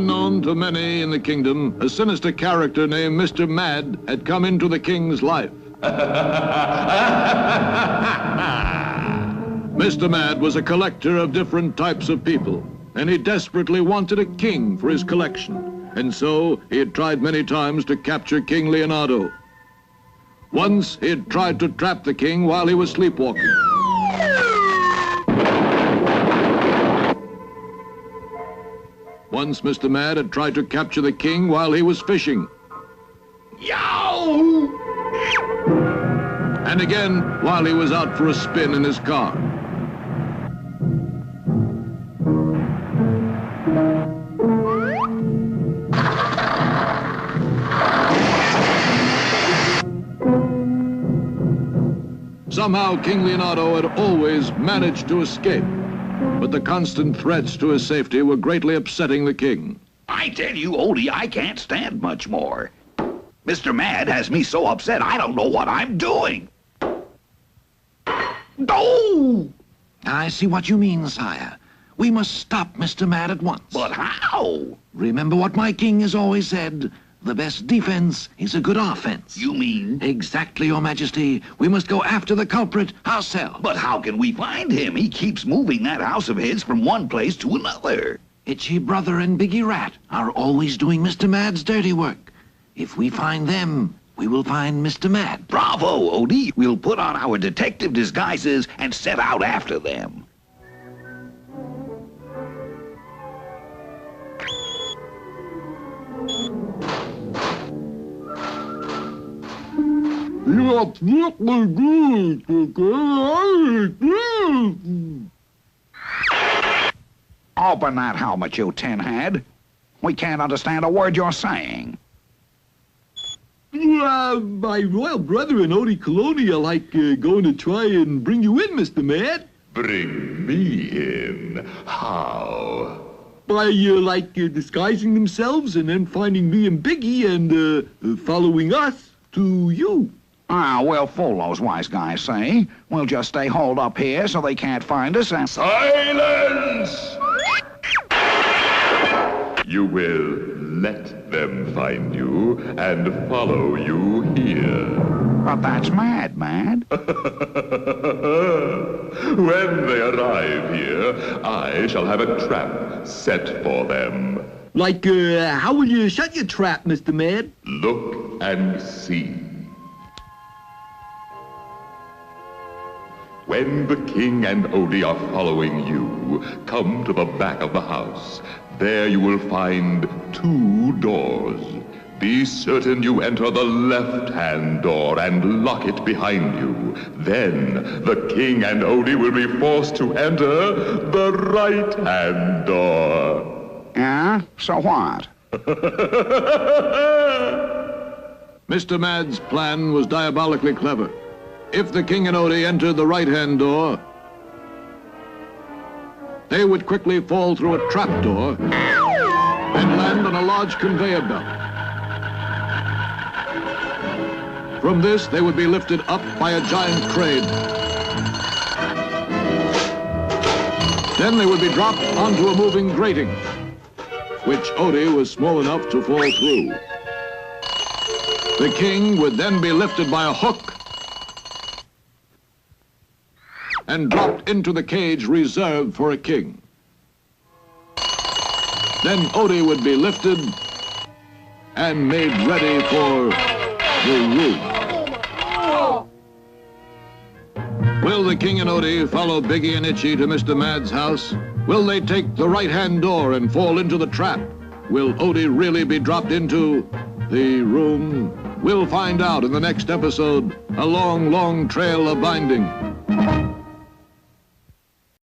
Unknown to many in the kingdom, a sinister character named Mr. Mad had come into the king's life. Mr. Mad was a collector of different types of people, and he desperately wanted a king for his collection, and so he had tried many times to capture King Leonardo. Once he had tried to trap the king while he was sleepwalking. Once Mr. Mad had tried to capture the king while he was fishing. Yow! And again while he was out for a spin in his car. Somehow King Leonardo had always managed to escape, but the constant threats to his safety were greatly upsetting the king. I tell you, Odie, I can't stand much more. Mr. Mad has me so upset I don't know what I'm doing. Oh! I see what you mean, sire. We must stop Mr. Mad at once. But how? Remember what my king has always said. The best defense is a good offense. You mean? Exactly, Your Majesty. We must go after the culprit ourselves. But how can we find him? He keeps moving that house of his from one place to another. Itchy Brother and Biggie Rat are always doing Mr. Mad's dirty work. If we find them, we will find Mr. Mad. Bravo, Odie. We'll put on our detective disguises and set out after them. Open that helmet, you tinhead. We can't understand a word you're saying. My royal brother and Odie Colonia going to try and bring you in, Mr. Mad. Bring me in? How? By, disguising themselves and then finding me and Biggie and, following us to you. Ah, we'll fool those wise guys, say. We'll just stay holed up here so they can't find us and... Silence! You will let them find you and follow you here. But that's Mad. When they arrive here, I shall have a trap set for them. How will you shut your trap, Mr. Mad? Look and see. When the king and Odie are following you, come to the back of the house. There you will find 2 doors. Be certain you enter the left-hand door and lock it behind you. Then the king and Odie will be forced to enter the right-hand door. Yeah? So what? Mr. Mad's plan was diabolically clever. If the king and Odie entered the right-hand door, they would quickly fall through a trapdoor and land on a large conveyor belt. From this, they would be lifted up by a giant crane. Then they would be dropped onto a moving grating, which Odie was small enough to fall through. The king would then be lifted by a hook and dropped into the cage reserved for a king. Then Odie would be lifted and made ready for the room. Will the king and Odie follow Biggie and Itchy to Mr. Mad's house? Will they take the right-hand door and fall into the trap? Will Odie really be dropped into the room? We'll find out in the next episode, A Long, Long Trail of Binding.